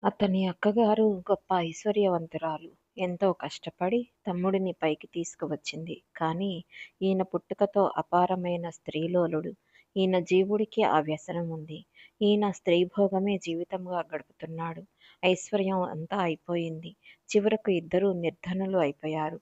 అతని అక్కగారు గొప్ప ఐశ్వర్యవంతురాలు. ఎంతో కష్టపడి తమ్ముడిని పైకి తీసుకువచ్చింది. కానీ ఈయన పుట్టుకతో అపారమైన స్త్రీలోలుడు. ఈయన జీవుడికి ఆ వ్యసనం ఉంది. ఈయన స్త్రీభోగమే జీవితంగా గడుపుతున్నాడు. ఐశ్వర్యం అంతా అయిపోయింది. చివరకు ఇద్దరూ నిర్ధనులు అయిపోయారు.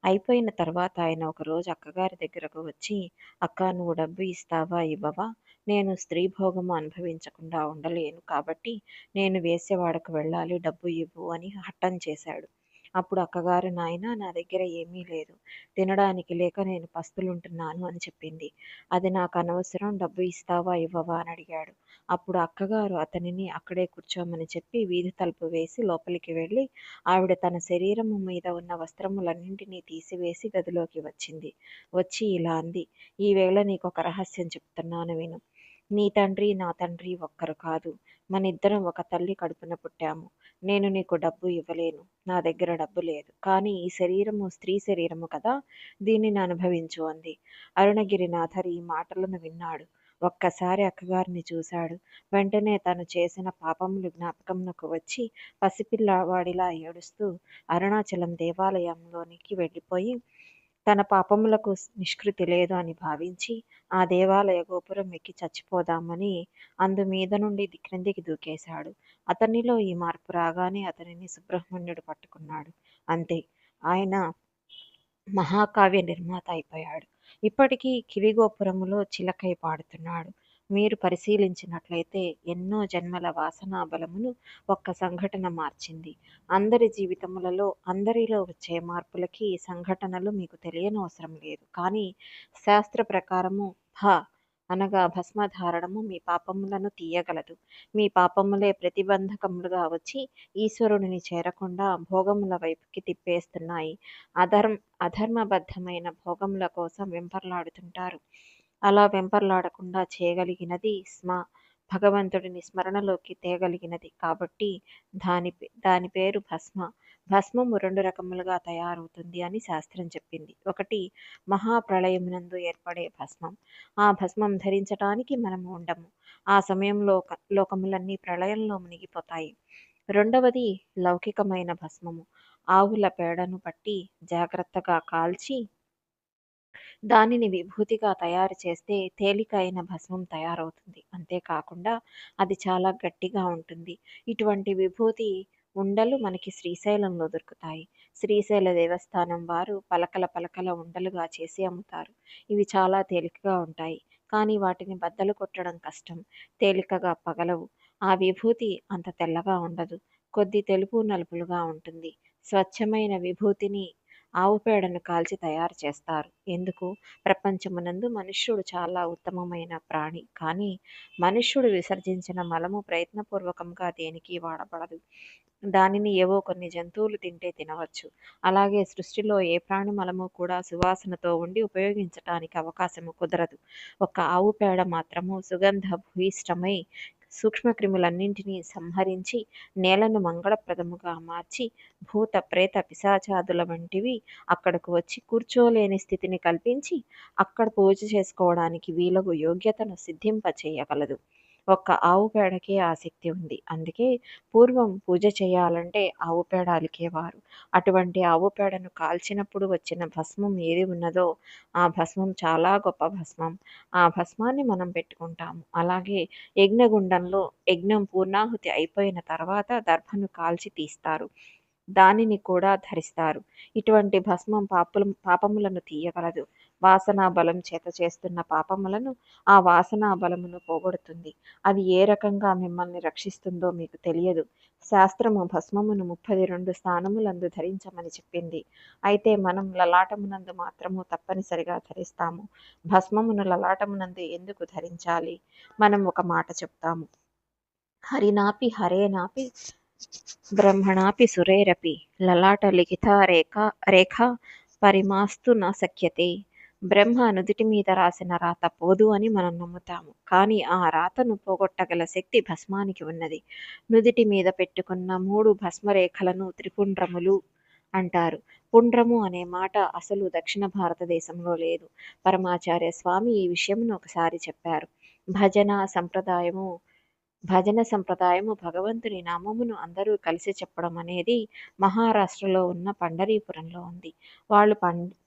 అయిపోయిన తర్వాత ఆయన ఒకరోజు అక్కగారి దగ్గరకు వచ్చి, "అక్కా, నువ్వు డబ్బు ఇస్తావా, ఇవ్వవా? నేను స్త్రీ భోగము అనుభవించకుండా ఉండలేను కాబట్టి నేను వేశ్యవాడకు వెళ్ళాలి, డబ్బు ఇవ్వు" అని హఠం చేశాడు. అప్పుడు అక్కగారు, "నాయనా, నా దగ్గర ఏమీ లేదు. తినడానికి లేక నేను పస్తులుంటున్నాను" అని చెప్పింది. "అది నాకు అనవసరం, డబ్బు ఇస్తావా, ఇవ్వవా" అని అడిగాడు. అప్పుడు అక్కగారు అతనిని అక్కడే కూర్చోమని చెప్పి వీధి తలుపు వేసి లోపలికి వెళ్ళి ఆవిడ తన శరీరము మీద ఉన్న వస్త్రములన్నింటినీ తీసివేసి గదిలోకి వచ్చింది. వచ్చి ఇలా అంది, "ఈవేళ నీకొక రహస్యం చెప్తున్నాను విను. నీ తండ్రి, నా తండ్రి ఒక్కరు కాదు. మనిద్దరం ఒక తల్లి కడుపున పుట్టాము. నేను నీకు డబ్బు ఇవ్వలేను. నా దగ్గర డబ్బు లేదు. కానీ ఈ శరీరము స్త్రీ శరీరము కదా! దీనిని అనుభవించు" అంది. అరుణగిరినాథర్ ఈ మాటలను విన్నాడు. ఒక్కసారి అక్కగారిని చూశాడు. వెంటనే తను చేసిన పాపములు జ్ఞాపకమునకు వచ్చి పసిపిల్లవాడిలా ఏడుస్తూ అరుణాచలం దేవాలయంలోనికి వెళ్ళిపోయి, తన పాపములకు నిష్కృతి లేదు అని భావించి, ఆ దేవాలయ గోపురం ఎక్కి చచ్చిపోదామని అందు మీద నుండి క్రిందికి దూకేశాడు. అతనిలో ఈ మార్పు రాగానే అతనిని సుబ్రహ్మణ్యుడు పట్టుకున్నాడు. అంతే, ఆయన మహాకావ్య నిర్మాత అయిపోయాడు. ఇప్పటికీ కిలిగోపురములో చిలకై పాడుతున్నాడు. మీరు పరిశీలించినట్లయితే ఎన్నో జన్మల వాసనా బలమును ఒక్క సంఘటన మార్చింది. అందరి జీవితములలో అందరిలో వచ్చే మార్పులకి ఈ సంఘటనలు మీకు తెలియనవసరం లేదు. కానీ శాస్త్ర ప్రకారము అనగా భస్మధారణము మీ పాపములను తీయగలదు. మీ పాపములే ప్రతిబంధకములుగా వచ్చి ఈశ్వరుడిని చేరకుండా భోగముల వైపుకి తిప్పేస్తున్నాయి. అధర్మబద్ధమైన భోగముల కోసం వెంపర్లాడుతుంటారు. అలా వెంపర్లాడకుండా చేయగలిగినది భగవంతుడిని స్మరణలోకి తేగలిగినది కాబట్టి దాని పేరు భస్మ. భస్మము రెండు రకములుగా తయారవుతుంది అని శాస్త్రం చెప్పింది. ఒకటి మహాప్రళయమునందు ఏర్పడే భస్మం. ఆ భస్మం ధరించటానికి మనము ఉండము. ఆ సమయంలో లోకములన్నీ ప్రళయంలో మునిగిపోతాయి. రెండవది లౌకికమైన భస్మము. ఆవుల పేడను పట్టి జాగ్రత్తగా కాల్చి దానిని విభూతిగా తయారు చేస్తే తేలికైన భస్మం తయారవుతుంది. అంతేకాకుండా అది చాలా గట్టిగా ఉంటుంది. ఇటువంటి విభూతి ఉండలు మనకి శ్రీశైలంలో దొరుకుతాయి. శ్రీశైల దేవస్థానం వారు పలకల పలకల ఉండలుగా చేసి అమ్ముతారు. ఇవి చాలా తేలికగా ఉంటాయి. కానీ వాటిని బద్దలు కొట్టడం కష్టం. తేలికగా పగలవు. ఆ విభూతి అంత తెల్లగా ఉండదు. కొద్ది తెలుపు నలుపులుగా ఉంటుంది. స్వచ్ఛమైన విభూతిని ఆవు పేడను కాల్చి తయారు చేస్తారు. ఎందుకు? ప్రపంచమునందు మనుష్యుడు చాలా ఉత్తమమైన ప్రాణి. కానీ మనుష్యుడు విసర్జించిన మలము ప్రయత్నపూర్వకంగా దేనికి వాడబడదు. దానిని ఏవో కొన్ని జంతువులు తింటే తినవచ్చు. అలాగే సృష్టిలో ఏ ప్రాణి మలము కూడా సువాసనతో ఉండి ఉపయోగించటానికి అవకాశము కుదరదు. ఒక ఆవు పేడ మాత్రము సుగంధ భూయిష్టమై సూక్ష్మక్రిములన్నింటినీ సంహరించి నేలను మంగళప్రదముగా మార్చి భూత ప్రేత పిశాచాదుల వంటివి అక్కడకు వచ్చి కూర్చోలేని స్థితిని కల్పించి అక్కడ పూజ చేసుకోవడానికి వీలగు యోగ్యతను సిద్ధింపచేయగలదు. ఒక్క ఆవు పేడకే ఆ శక్తి ఉంది. అందుకే పూర్వం పూజ చేయాలంటే ఆవు పేడ అలికేవారు. అటువంటి ఆవు పేడను కాల్చినప్పుడు వచ్చిన భస్మం ఏది ఉన్నదో ఆ భస్మం చాలా గొప్ప భస్మం. ఆ భస్మాన్ని మనం పెట్టుకుంటాము. అలాగే యజ్ఞగుండంలో యజ్ఞం పూర్ణాహుతి అయిపోయిన తర్వాత దర్భను కాల్చి తీస్తారు. దానిని కూడా ధరిస్తారు. ఇటువంటి భస్మం పాపములను తీయగలదు. వాసనా బలం చేత చేస్తున్న పాపములను ఆ వాసనా బలమును పోగొడుతుంది. అది ఏ రకంగా మిమ్మల్ని రక్షిస్తుందో మీకు తెలియదు. శాస్త్రము భస్మమును 32 స్థానములందు ధరించమని చెప్పింది. అయితే మనం లలాటమునందు మాత్రము తప్పనిసరిగా ధరిస్తాము. భస్మమును లలాటమునందు ఎందుకు ధరించాలి? మనం ఒక మాట చెప్తాము. హరినాపి హరేనాపి బ్రహ్మణాపి సురైరపి లలాట లిఖితా రేఖ పరిమాస్తు న శక్యతే. బ్రహ్మ నుదిటి మీద రాసిన రాత పోదు అని మనం నమ్ముతాము. కానీ ఆ రాతను పోగొట్టగల శక్తి భస్మానికి ఉన్నది. నుదిటి మీద పెట్టుకున్న 3 భస్మరేఖలను త్రిపుండ్రములు అంటారు. పుండ్రము అనే మాట అసలు దక్షిణ భారతదేశంలో లేదు. పరమాచార్య స్వామి ఈ విషయమును ఒకసారి చెప్పారు. భజన సంప్రదాయము భజన సంప్రదాయము భగవంతుని నామమును అందరూ కలిసి చెప్పడం అనేది మహారాష్ట్రలో ఉన్న పండరీపురంలో ఉంది. వాళ్ళు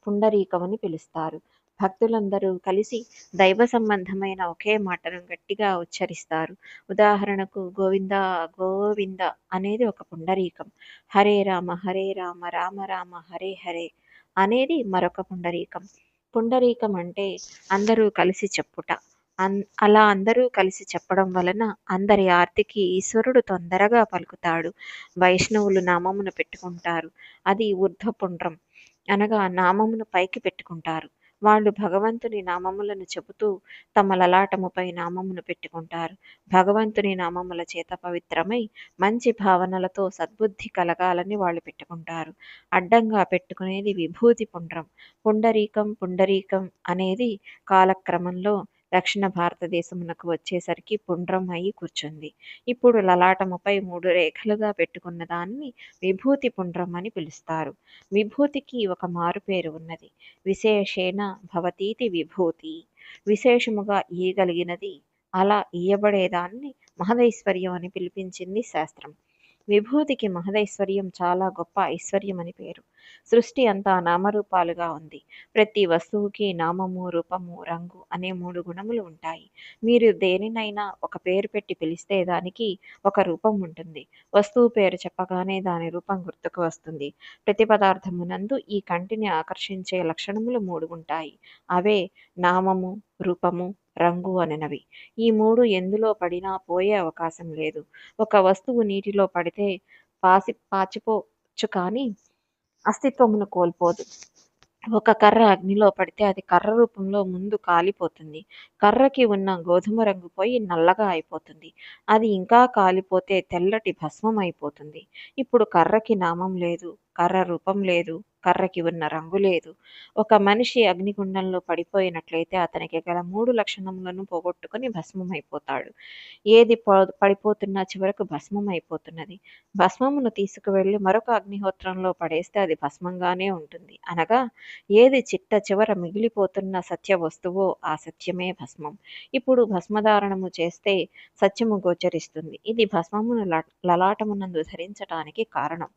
పుండరీకమని పిలుస్తారు. భక్తులందరూ కలిసి దైవ సంబంధమైన ఒకే మాటను గట్టిగా ఉచ్చరిస్తారు. ఉదాహరణకు గోవింద గోవింద అనేది ఒక పుండరీకం. హరే రామ రామ రామ హరే హరే అనేది మరొక పుండరీకం. పుండరీకం అంటే అందరూ కలిసి చెప్పుట. అలా అందరూ కలిసి చెప్పడం వలన అందరి ఆర్తికి ఈశ్వరుడు తొందరగా పలుకుతాడు. వైష్ణవులు నామమును పెట్టుకుంటారు. అది ఊర్ధ్వపుండ్రం అనగా నామమును పైకి పెట్టుకుంటారు. వాళ్ళు భగవంతుని నామములను చెబుతూ తమ లలాటముపై నామమును పెట్టుకుంటారు. భగవంతుని నామముల చేత పవిత్రమై మంచి భావనలతో సద్బుద్ధి కలగాలని వాళ్ళు పెట్టుకుంటారు. అడ్డంగా పెట్టుకునేది విభూతి పుండ్రం. పుండరీకం అనేది కాలక్రమంలో దక్షిణ భారతదేశమునకు వచ్చేసరికి పుండ్రం అయి కూర్చుంది. ఇప్పుడు లలాటముపై 3 రేఖలుగా పెట్టుకున్న దాన్ని విభూతి పుండ్రం అని పిలుస్తారు. విభూతికి ఒక మారుపేరు ఉన్నది. విశేషేణ భవతీతి విభూతి. విశేషముగా ఇయ్యగలిగినది. అలా ఇయ్యబడేదాన్ని మహదైశ్వర్యం అని పిలిపించింది శాస్త్రం. విభూతికి మహదైశ్వర్యం చాలా గొప్ప ఐశ్వర్యం అని పేరు. సృష్టి అంతా నామరూపాలుగా ఉంది. ప్రతి వస్తువుకి నామము, రూపము, రంగు అనే 3 గుణములు ఉంటాయి. మీరు దేనినైనా ఒక పేరు పెట్టి పిలిస్తే దానికి ఒక రూపం ఉంటుంది. వస్తువు పేరు చెప్పగానే దాని రూపం గుర్తుకు వస్తుంది. ప్రతి పదార్థమునందు ఈ కంటిని ఆకర్షించే లక్షణములు 3 ఉంటాయి. అవే నామము, రూపము, రంగు అనెనవి. ఈ 3 ఎందులో పడినా పోయే అవకాశం లేదు. ఒక వస్తువు నీటిలో పడితే పాచిపోవచ్చు కానీ అస్తిత్వమును కోల్పోదు. ఒక కర్ర అగ్నిలో పడితే అది కర్ర రూపంలో ముందు కాలిపోతుంది. కర్రకి ఉన్న గోధుమ రంగు పోయి నల్లగా అయిపోతుంది. అది ఇంకా కాలిపోతే తెల్లటి భస్మం అయిపోతుంది. ఇప్పుడు కర్రకి నామం లేదు, కర్ర రూపం లేదు, కర్రకి ఉన్న రంగు లేదు. ఒక మనిషి అగ్నిగుండంలో పడిపోయినట్లయితే అతనికి గల 3 లక్షణములను పోగొట్టుకొని భస్మం అయిపోతాడు. ఏది పడిపోతున్నా చివరకు భస్మం అయిపోతున్నది. భస్మమును తీసుకువెళ్ళి మరొక అగ్నిహోత్రంలో పడేస్తే అది భస్మంగానే ఉంటుంది. అనగా ఏది చిట్ట చివర మిగిలిపోతున్న సత్య వస్తువో ఆ సత్యమే భస్మం. ఇప్పుడు భస్మధారణము చేస్తే సత్యము గోచరిస్తుంది. ఇది భస్మమును లలాటమునందు ధరించటానికి కారణం.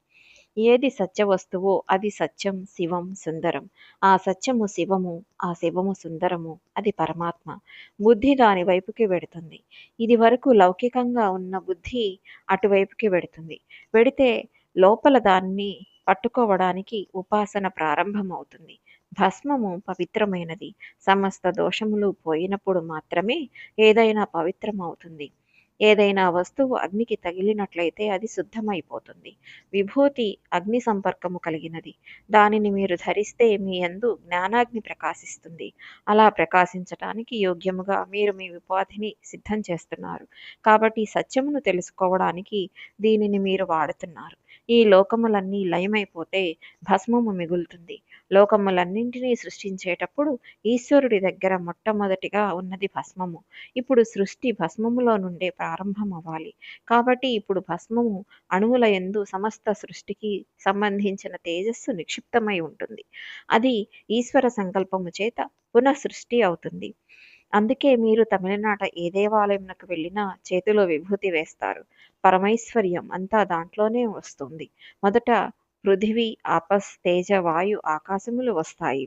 ఏది సత్య వస్తువో అది సత్యం, శివం, సుందరం. ఆ సత్యము శివము, ఆ శివము సుందరము, అది పరమాత్మ. బుద్ధి దాని వైపుకి వెడుతుంది. ఇది వరకు లౌకికంగా ఉన్న బుద్ధి అటువైపుకి వెడుతుంది. వెడితే లోపల దాన్ని పట్టుకోవడానికి ఉపాసన ప్రారంభమవుతుంది. భస్మము పవిత్రమైనది. సమస్త దోషములు పోయినప్పుడు మాత్రమే ఏదైనా పవిత్రమవుతుంది. ఏదైనా వస్తువు అగ్నికి తగిలినట్లయితే అది శుద్ధమైపోతుంది. విభూతి అగ్ని సంపర్కము కలిగినది. దానిని మీరు ధరిస్తే మీ యందు జ్ఞానాగ్ని ప్రకాశిస్తుంది. అలా ప్రకాశించటానికి యోగ్యముగా మీరు మీ ఉపాధిని సిద్ధం చేస్తున్నారు. కాబట్టి సత్యమును తెలుసుకోవడానికి దీనిని మీరు వాడుతున్నారు. ఈ లోకములన్నీ లయమైపోతే భస్మము మిగులుతుంది. లోకములన్నింటినీ సృష్టించేటప్పుడు ఈశ్వరుడి దగ్గర మొట్టమొదటిగా ఉన్నది భస్మము. ఇప్పుడు సృష్టి భస్మములో నుండే ప్రారంభమవ్వాలి. కాబట్టి ఇప్పుడు భస్మము అణువుల యందు సమస్త సృష్టికి సంబంధించిన తేజస్సు నిక్షిప్తమై ఉంటుంది. అది ఈశ్వర సంకల్పము చేత పునః సృష్టి అవుతుంది. అందుకే మీరు తమిళనాట ఏ దేవాలయంకు వెళ్ళినా చేతిలో విభూతి వేస్తారు. పరమైశ్వర్యం అంతా దాంట్లోనే వస్తుంది. మొదట పృథివీ, ఆపస్, తేజ, వాయు, ఆకాశములు వస్తాయి.